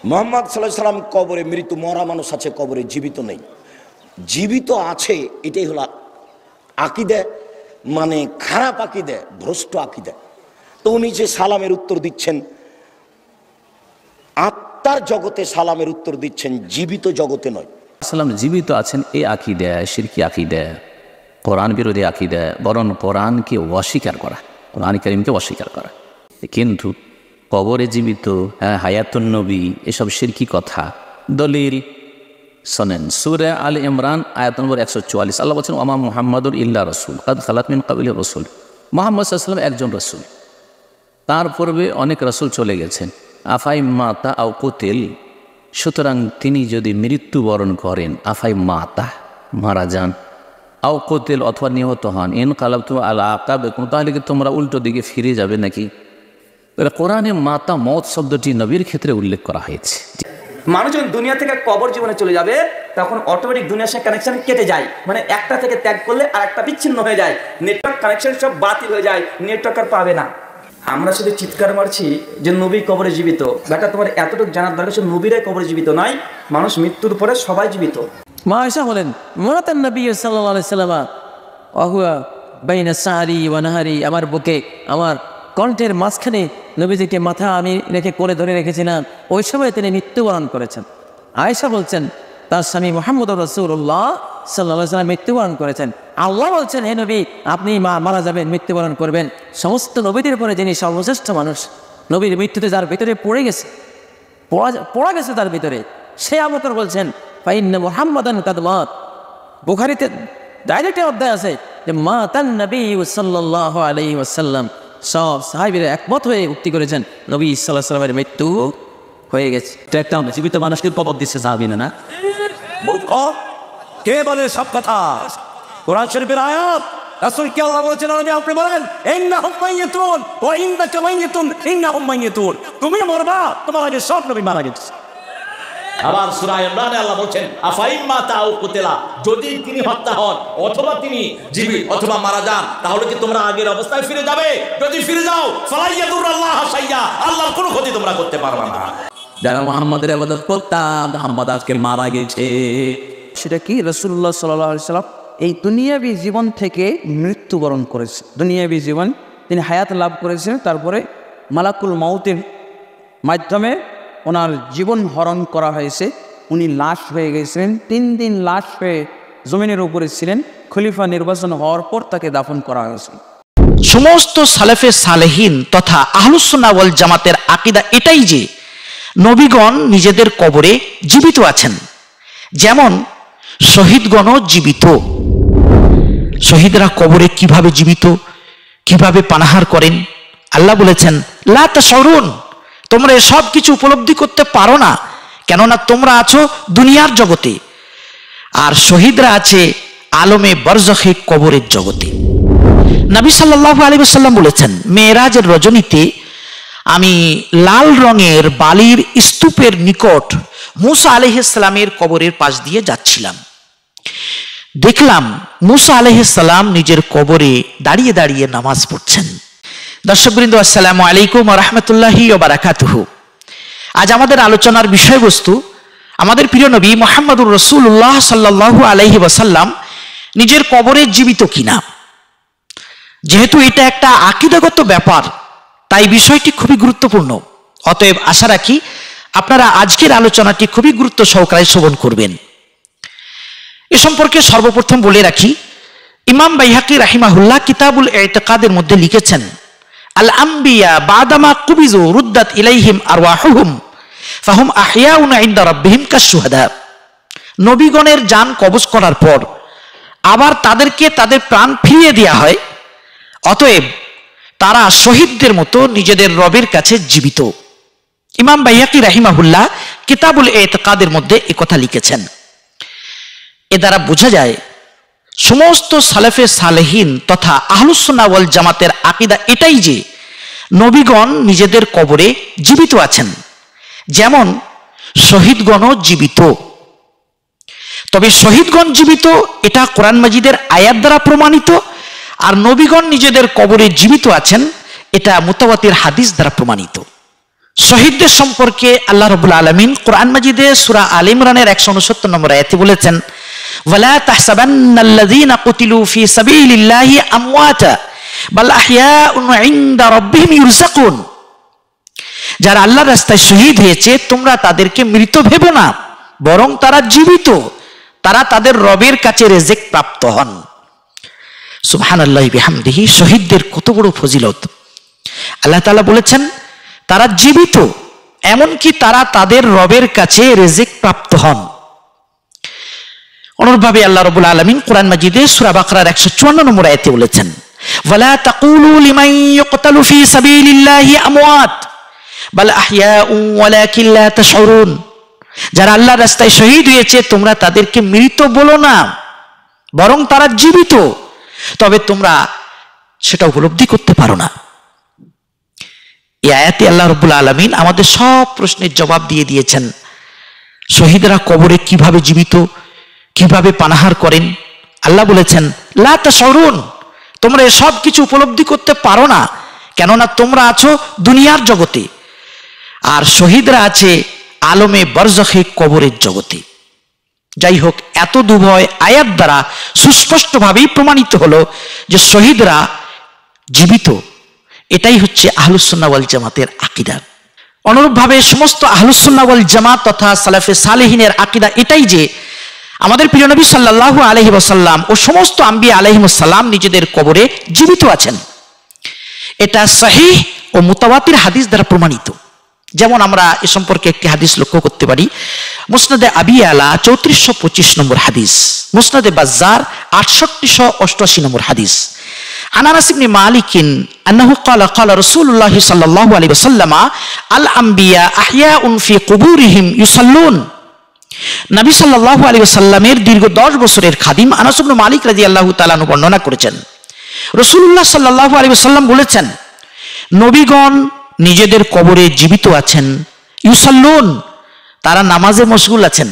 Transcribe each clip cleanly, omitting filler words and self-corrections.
মুহাম্মদ সাল্লাল্লাহু আলাইহি সাল্লাম কবরে মৃত, মরা মানুষ আছে, কবরে জীবিত নেই। জীবিত আছে, এটাই হলো আকীদা, মানে খারাপ আকীদা, ভ্রষ্ট আকীদা। তো উনি যে সালামের উত্তর দিচ্ছেন, আত্মার জগতে সালামের উত্তর দিচ্ছেন, জীবিত জগতে নয়। সালাম জীবিত আছেন, এই আকীদা শিরকি আকীদা, কোরআন বিরোধী আকীদা, বরং কোরআনকে অস্বীকার করা, কোরআন কারীমকে অস্বীকার করা। কিন্তু কবরে জীবিত, হায়াতুন নবী, এসব শিরকি কথা। দলিল শোনেন, সূরা আল ইমরান আয়াত নম্বর 144, আল্লাহ বলছেন ওমা মুহাম্মাদুর ইল্লা রাসূল কাদ খালাত মিন ক্বাবলিহি রাসূল। মুহাম্মদ সাল্লাল্লাহু আলাইহি ওয়াসাল্লাম একজন রাসূল, তার পূর্বে অনেক রাসূল চলে গেছেন। আফাই মাতা আও কুতিল, সুতরাং তিনি যদি মৃত্যুবরণ করেন, আফাই মাতা মারা যান, আও কুতিল অথবা নিহত হন, ইন কালাবতুম আলা আকাবিকুম, তাহলে কি তোমরা উল্টো দিকে ফিরে যাবে নাকি? কোরআনে মাতা মওত শব্দটি নবীর ক্ষেত্রে উল্লেখ করা হয়েছে। মানুষ যখন দুনিয়া থেকে কবর জীবনে চলে যাবে, তখন অটোমেটিক দুনিয়ার সাথে কানেকশন কেটে যায়, মানে একটা থেকে ত্যাগ করলে আর একটা বিচ্ছিন্ন হয়ে যায়, নেটওয়ার্ক কানেকশন সব বাতিল হয়ে যায়, নেটওয়ার্ক আর পাবে না। আমরা শুধু চিৎকার মারছি যে নবী কবরে জীবিত। বেটা, তোমার এতটুকু জানার দরকার, নবীরাই কবরে জীবিত নয়, মানুষ মৃত্যুর পরে সবাই জীবিত। মা আয়েশা বলেন, মাতান নবী সাল্লাল্লাহু আলাইহি ওয়াসাল্লাম ওয়া বাইনা সারি ওয়া নাহারি, আমার বুকে, আমার কণ্ঠের মাঝখানে নবীজিকে মাথা আমি রেখে কোলে ধরে রেখেছিলাম, ওই সময় তিনি মৃত্যুবরণ করেছেন। আয়েশা বলছেন তার স্বামী মুহাম্মদুর রাসূলুল্লাহ সাল্লাল্লাহু আলাইহি ওয়াসাল্লাম মৃত্যুবরণ করেছেন। আল্লাহ বলছেন, হে নবী, আপনি মারা যাবেন, মৃত্যুবরণ করবেন। সমস্ত নবীদের পরে যিনি সর্বশ্রেষ্ঠ মানুষ, নবীর মৃত্যুতে যার ভিতরে পড়া গেছে তার ভিতরে, সে আবতর বলছেন ফাইন্না মুহাম্মাদান কাদ মাত। বুখারীতে ডাইরেক্ট অধ্যায় আছে যে মাতান নবী সাল্লাল্লাহু আলাইহি ওয়াসাল্লাম। সব সাহাবীরা একমত হয়ে উক্তি করেছেন নবী সাল্লাল্লাহু আলাইহি ওয়াসাল্লামের মৃত্যু হয়ে গেছে। একটা জীবিত মানুষকে কবর দিচ্ছে সাহাবীরা না? কে বলে সব কথা? কোরআন শরীফের আয়াত, রাসূল কে আল্লাহ বলেছেন, আপনি বলেন ইন্নাহুম মাইয়াতুন ওয়া ইন্নাকা মাইয়াতুন ইন্নাহুম মাইয়াতুন, তুমি মরবা, তোমার আগে সব নবী মারা গেছে। আবার সূরা ইমরানে আল্লাহ বলছেন আফাইম্মা তাও কুতিলা, যদি তিনি হত্যা হন অথবা তিনি জীবিত অথবা মারা যান, তাহলে কি তোমরা আগের অবস্থায় ফিরে যাবে? যদি ফিরে যাও ফালাইয়াদুরাল্লাহ শাইয়া, আল্লাহর কোনো ক্ষতি তোমরা করতে পারবে না। যারা মুহাম্মাদের ইবাদত করতাম, মুহাম্মদ আজকে মারা গেছে। সেটা কি? রাসূলুল্লাহ সাল্লাল্লাহু আলাইহি ওয়াসাল্লাম এই দুনিয়াবী জীবন থেকে মৃত্যুবরণ করেছে। দুনিয়াবী জীবন তিনি হায়াত লাভ করেছেন, তারপরে মালাকুল মউতের মাধ্যমে ওনার জীবন হরণ করা হয়েছে। উনি লাশ হয়ে গেছিলেন, 3 দিন লাশ হয়ে জমিনের উপরে ছিলেন। খলিফা নির্বাচন হওয়ার পর তাকে দাফন করা হয়েছে। সমস্ত সালেফে সালেহিন তথা আহলুস সুন্নাহ ওয়াল জামাতের আকীদা এটাই যে নবীগণ নিজেদের কবরে জীবিত আছেন। যেমন শহীদগণও জীবিত। শহীদরা কবরে কিভাবে জীবিত, কিভাবে পানাহার করেন? আল্লাহ বলেছেন লা তাশউরুন, তোমরা সব কিছু উপলব্ধি করতে পারো না, কেননা তোমরা আছো দুনিয়ার জগতে, আর শহীদরা আছে আলমে বরজখে কবরের জগতে। নবী সাল্লাল্লাহু আলাইহি ওয়াসাল্লাম বলেছেন, মেরাজের রজনীতে আমি লাল রঙের বালির স্তূপের নিকট মূসা আলাইহিস সালামের কবরের পাশ দিয়ে যাচ্ছিলাম। দেখলাম মূসা আলাইহিস সালাম নিজের কবরে দাঁড়িয়ে দাঁড়িয়ে নামাজ পড়ছেন। দর্শকবৃন্দ, আসসালামু আলাইকুম ওয়া রাহমাতুল্লাহি ওয়া বারাকাতুহু। আজ আমাদের আলোচনার বিষয়বস্তু আমাদের প্রিয় নবী মুহাম্মদুর রাসূলুল্লাহ সাল্লাল্লাহু আলাইহি ওয়াসাল্লাম নিজের কবরে জীবিত কিনা। যেহেতু এটা একটা আকীদাগত ব্যাপার, তাই বিষয়টি খুবই গুরুত্বপূর্ণ। অতএব আশা রাখি আপনারা আজকের আলোচনাটি খুবই গুরুত্ব সহকারে শ্রবণ করবেন। এ সম্পর্কে সর্বপ্রথম বলে রাখি, ইমাম বাইহাকি রাহিমাহুল্লাহ কিতাবুল ইতিকাদের মধ্যে লিখেছেন, আল আম্বিয়া বাদামা কুবিজু রুদ্দাত ইলাইহিম আরওয়াহুহুম ফাহুম আহইয়াউন ইনদা রাব্বিহিম কাশুহাদা। নবীগণের জান কবজ করার পর আবার তাদেরকে তাদের প্রাণ ফিরিয়ে দেওয়া হয়, অতএব তারা শহীদদের মতো নিজেদের রবের কাছে জীবিত। ইমাম বাইহাকি রাহিমাহুল্লাহ কিতাবুল ইতিকাদের মধ্যে একথা লিখেছেন। এ দ্বারা বোঝা যায় সমস্ত সালেফে সালেহিন তথা আহলুস সুন্নাহ ওয়াল জামাতের আকীদা এটাই যে নবীগণ নিজেদের কবরে জীবিত আছেন, যেমন শহীদগণও জীবিত। তবে শহীদগণ জীবিত এটা কোরআন মাজিদের আয়াত দ্বারা প্রমাণিত, আর নবীগণ নিজেদের কবরে জীবিত আছেন এটা মুতাওয়াতির হাদিস দ্বারা প্রমাণিত। শহীদদের সম্পর্কে আল্লাহ রাব্বুল আলামিন কোরআন মাজিদে সূরা আলে ইমরানের 169 নম্বর আয়াতে বলেছেন, ওয়ালা তাহসাবান্নাল্লাযীনা কুতিলু ফি সাবিলিল্লাহি আমওয়াতা বাল আহইয়াউন ইনদা রাব্বিহিম ইরযাকুন। যারা আল্লাহর রাস্তায় শহীদ হয়েছে তোমরা তাদেরকে মৃত ভেবো না, বরং তারা জীবিত, তারা তাদের রবের কাছে রিজিক প্রাপ্ত হন। সুবহানাল্লাহি বিহামদিহি। শহীদদের কত বড় ফজিলত! আল্লাহ তাআলা বলেছেন তারা জীবিত, এমনকি তারা তাদের রবের কাছে রিজিক প্রাপ্ত হন। অনুরূপভাবে আল্লাহ রাব্বুল আলামিন কোরআন মাজিদে সূরা বাকারার 154 নম্বর আয়াতে বলেছেন, ওয়ালা তাকুলু লিমান ইউকতালু ফি সাবিলিল্লাহি আমওয়াত বাল আহইয়াউন ওয়ালাকিন লা তাশউরুন। যারা আল্লাহর রাস্তায় শহীদ হয়েছে তোমরা তাদেরকে মৃত বলো না, বরং তারা জীবিত, তবে তোমরা সেটা উপলব্ধি করতে পারো না। এই আয়াতে আল্লাহ রাব্বুল আলামিন আমাদের সব প্রশ্নের জবাব দিয়ে দিয়েছেন। শহীদরা কবরে কিভাবে জীবিত, কিভাবে পানাহার করেন। আল্লাহ বলেছেন লা তাশউরুন, তোমরা সব কিছু উপলব্ধি করতে পারো না, কেননা তোমরা আছো দুনিয়ার জগতে, আর শহীদরা আছে আলমে বরজখে কবরের জগতে। যাই হোক, এত দুভয় আয়াত দ্বারা সুস্পষ্টভাবেই প্রমাণিত হলো যে শহীদরা জীবিত। এটাই হচ্ছে আহলুস সুন্নাহ ওয়াল জামাতের আকীদা। অনুরূপভাবে সমস্ত আহলুস সুন্নাহ ওয়াল জামাত তথা সালাফে সালেহিনের আকীদা এটাই যে আমাদের প্রিয় নবী সাল্লাল্লাহু আলাইহি ওয়াসাল্লাম ও সমস্ত আম্বিয়া আলাইহিমুস সালাম নিজেদের কবরে জীবিত আছেন। এটা সহিহ ও মুতাওয়াতির হাদিস দ্বারা প্রমাণিত। যেমন আমরা এ সম্পর্কে একটি হাদিস লক্ষ্য করতে পারি, মুসনাদে আবি আলা 3425 নম্বর হাদিস, মুসনাদে বাজ্জার 6888 নম্বর হাদিস। আনাস ইবনে মালিকিন আন্নাহু ক্বালা ক্বালা রাসূলুল্লাহ সাল্লাল্লাহু আলাইহি ওয়াসাল্লাম আল আম্বিয়া আহইয়াউন ফি কুবুরিহিম ইউসাল্লুন। নবী সাল্লাল্লাহু আলাইহি ওয়াসাল্লামের দীর্ঘ 10 বছরের খাদিম আনাস ইবনে মালিক রাদিয়াল্লাহু তাআলা আনহু বর্ণনা করেছেন, রাসূলুল্লাহ সাল্লাল্লাহু আলাইহি ওয়াসাল্লাম বলেছেন, নবীগণ নিজেদের কবরে জীবিত আছেন, ইউসাল্লুন, তারা নামাজে মশগুল আছেন।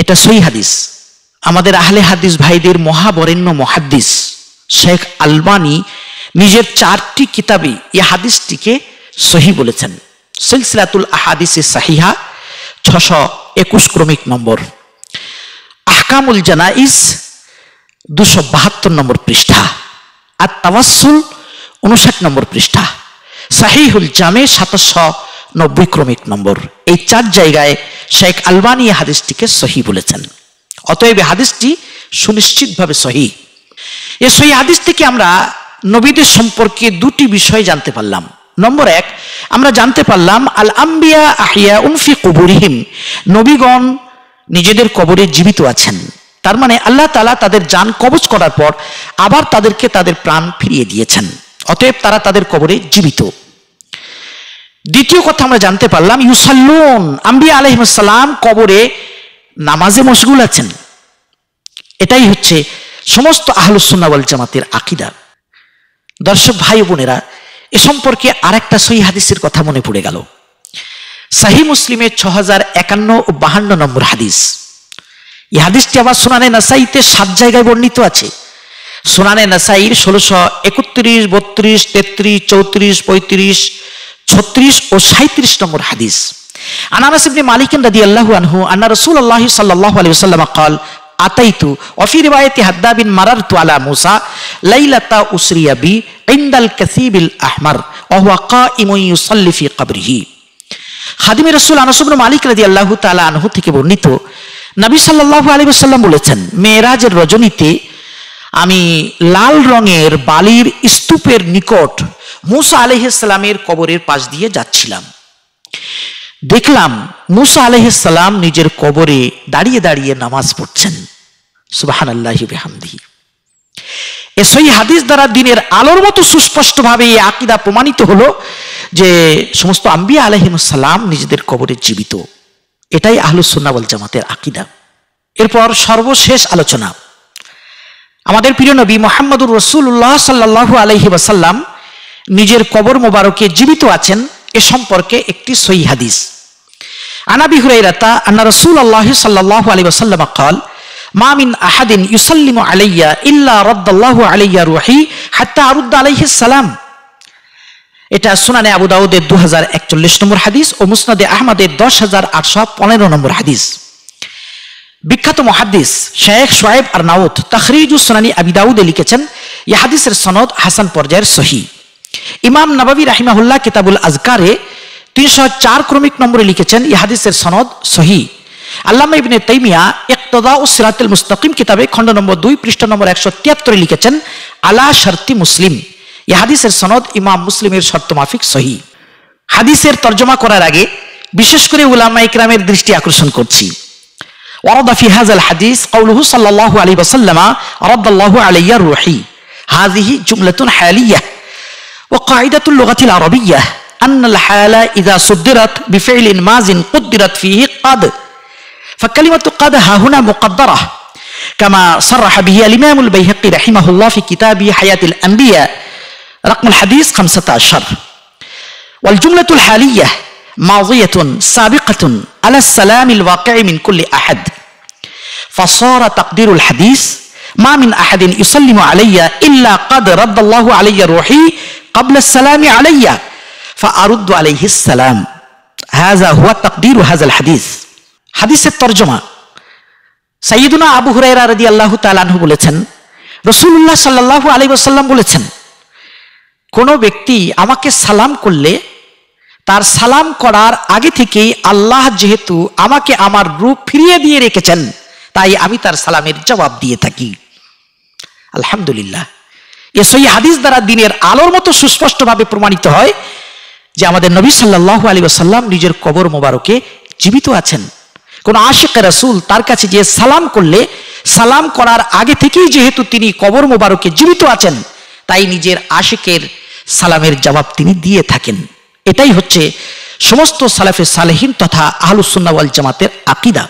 এটা সহিহ হাদিস। আমাদের আহলে হাদিস ভাইদের মহাবরেণ্য মুহাদ্দিস শেখ আলবানী নিজের 4টি কিতাবে এই হাদিসটিকে সহিহ বলেছেন। সিলসিলাতুল আহাদিসে সাহিহা 621 ক্রমিক নম্বর, আহকামুল জানাইজ 272 নম্বর পৃষ্ঠা, আর তাওয়াসসুল 59 নম্বর পৃষ্ঠা, সাহিহুল জামে 790 ক্রমিক নম্বর। এই 4 জায়গায় শেখ আলবানী হাদিসটিকে সহিহ বলেছেন। অতএব হাদিসটি সুনিশ্চিতভাবে সহিহ। এই সহিহ হাদিস থেকে আমরা নবীদের সম্পর্কে 2টি বিষয় জানতে পারলাম। নম্বর 1, আমরা জানতে পারলাম আল আম্বিয়া আহইয়াউন ফি কুবুরিহিম, নবীগণ নিজেদের কবরে জীবিত আছেন। তার মানে আল্লাহ তাআলা তাদের জান কবজ করার পর আবার তাদেরকে তাদের প্রাণ ফিরিয়ে দিয়েছেন, অতএব তারা তাদের কবরে জীবিত। দ্বিতীয় কথা আমরা জানতে পারলাম ইউসাল্লুন, আম্বিয়া আলাইহিস সালাম কবরে নামাজে মশগুল আছেন। এটাই হচ্ছে সমস্ত আহলুস সুন্নাহ ওয়াল জামাতের আকীদা। দর্শক ভাই বোনেরা, এ সম্পর্কে আরেকটা সহিহ হাদিসের কথা মনে পড়ে গেল। সহিহ মুসলিমের 6051 ও 52 নম্বর হাদিস। এই হাদিসটি আবার সুনানে নাসাইতে 7 জায়গায় বর্ণিত আছে। সুনানে নাসাইর 1631, 32, 33, 34, 35, 36 ও 37 নম্বর হাদিস। আনাস ইবনে মালিক রাদিয়াল্লাহু আনহু আন্না রাসূলুল্লাহ সাল্লাল্লাহু আলাইহি ওয়াসাল্লাম قال আতাইতু ওয়া ফি রিওয়ায়াতি হাদ্দাবিন মারারতু আলা মুসা লাইলাতা উসরিয়া বি ইনদাল কাসিবিল আহমার ওয়া হুয়া কাইমুন ইউসাল্লি ফি কবরিহি। খাদিমে রাসূল আনাস ইবনে মালিক রাদিয়াল্লাহু তাআলা আনহু থেকে বর্ণিত, নবী সাল্লাল্লাহু আলাইহি ওয়াসাল্লাম বলেছেন, মেরাজের রজনীতে আমি লাল রঙের বালির স্তূপের নিকট মুসা আলাইহিস সালামের কবরের পাশ দিয়ে যাচ্ছিলাম। দেখলাম মুসা আলাইহিস সালাম নিজের কবরে দাঁড়িয়ে দাঁড়িয়ে নামাজ পড়ছেন। সুবহানাল্লাহি ওয়া বিহামদিহি। এই সহিহ হাদিস দ্বারা দিনের আলোর মতো সুস্পষ্টভাবে এই আকীদা প্রমাণিত হলো যে সমস্ত আম্বিয়া আলাইহিমুস সালাম নিজেদের কবরে জীবিত। এটাই আহলুস সুন্নাহ ওয়াল জামাতের আকীদা। এরপর সর্বশেষ আলোচনা, আমাদের প্রিয় নবী মুহাম্মদুর রাসূলুল্লাহ সাল্লাল্লাহু আলাইহি ওয়াসাল্লাম নিজের কবর মোবারকে জীবিত আছেন এ সম্পর্কে একটি সহিহ হাদিস। আন আবি হুরায়রাতা আন্না রাসূলুল্লাহ সাল্লাল্লাহু আলাইহি ওয়াসাল্লাম قال মা মিন আহাদিন ইউসাল্লিমু আলাইয়া ইল্লা রাদ্দাল্লাহু আলাইয়া রূহি হাত্তা আরুদ্দা আলাইহিস সালাম। এটা সুনানে আবু দাউদের 2041 নম্বর হাদিস ও মুসনাদে আহমদের 10,815 নম্বর হাদিস। বিখ্যাত মুহাদ্দিস শেখ শোয়েব আরনাউত তাখরিজুস সুনানি আবি দাউদে লিখেছেন, এই হাদিসের সনদ হাসান পর্যায়ের সহিহ। ইমাম নববী রাহিমাহুল্লাহ কিতাবুল আজকারে 304 ক্রমিক নম্বরে লিখেছেন, এই হাদিসের সনদ সহিহ। আল্লামা ইবনে তাইমিয়া ইকতিদাউস সিরাতুল মুস্তাকিম কিতাবে খণ্ড নম্বর 2 পৃষ্ঠা নম্বর 173 লিখেছেন, আলা শর্তি মুসলিম, এই হাদিসের সনদ ইমাম মুসলিমের শর্ত মাফিক সহিহ। হাদিসের তরজমা করার আগে বিশেষ করে উলামা ইকরামের দৃষ্টি আকর্ষণ করছি। ওয়ারাদা ফি হাযাল হাদিস কওলুহু সাল্লাল্লাহু আলাইহি ওয়াসাল্লাম রাদাল্লাহু আলাইয়া রূহি, হাযিহি জুমলাতুন হালিয়াহ ওয়া কাঈদাতুল লুগাতিল আরাবিyyah আন্নাল হালা ইযা সুদ্দিরাত বিফি'লিন মাযিন কুদ্দিরাত ফিহি قد فكلمة قد ها هنا مقدرة كما صرح به الإمام البيهقي رحمه الله في كتابه حياة الأنبياء رقم الحديث 15. والجملة الحالية ماضية سابقة على السلام الواقع من كل أحد، فصار تقدير الحديث ما من أحد يسلم علي إلا قد رد الله علي روحي قبل السلام علي فأرد عليه السلام. هذا هو تقدير هذا الحديث. হাদিসের তরজমা। সাইয়্যিদুনা আবু হুরায়রা রাদিয়াল্লাহু তাআলা আনহু বলেছেন, রাসূলুল্লাহ সাল্লাল্লাহু আলাইহি ওয়াসাল্লাম বলেছেন, কোন ব্যক্তি আমাকে সালাম করলে তার সালাম করার আগে থেকেই আল্লাহ যেহেতু আমাকে আমার রূপ ফিরিয়ে দিয়ে রেখেছেন, তাই আমি তার সালামের জবাব দিয়ে থাকি। আলহামদুলিল্লাহ, এই সহিহ হাদিস দ্বারা দ্বীনের আলোর মতো সুস্পষ্টভাবে প্রমাণিত হয় যে আমাদের নবী সাল্লাল্লাহু আলাইহি ওয়াসাল্লাম নিজের কবর মোবারকে জীবিত আছেন। কোন আশিক রাসূল তার কাছে যে সালাম করলে সালাম করার আগে থেকেই যেহেতু তিনি কবর মোবারকে জীবিত আছেন, তাই নিজের আশিকের সালামের জবাব তিনি দিয়ে থাকেন। এটাই হচ্ছে সমস্ত সালাফে সালেহিন তথা আহলুস সুন্নাহ ওয়াল জামাতের আকীদা।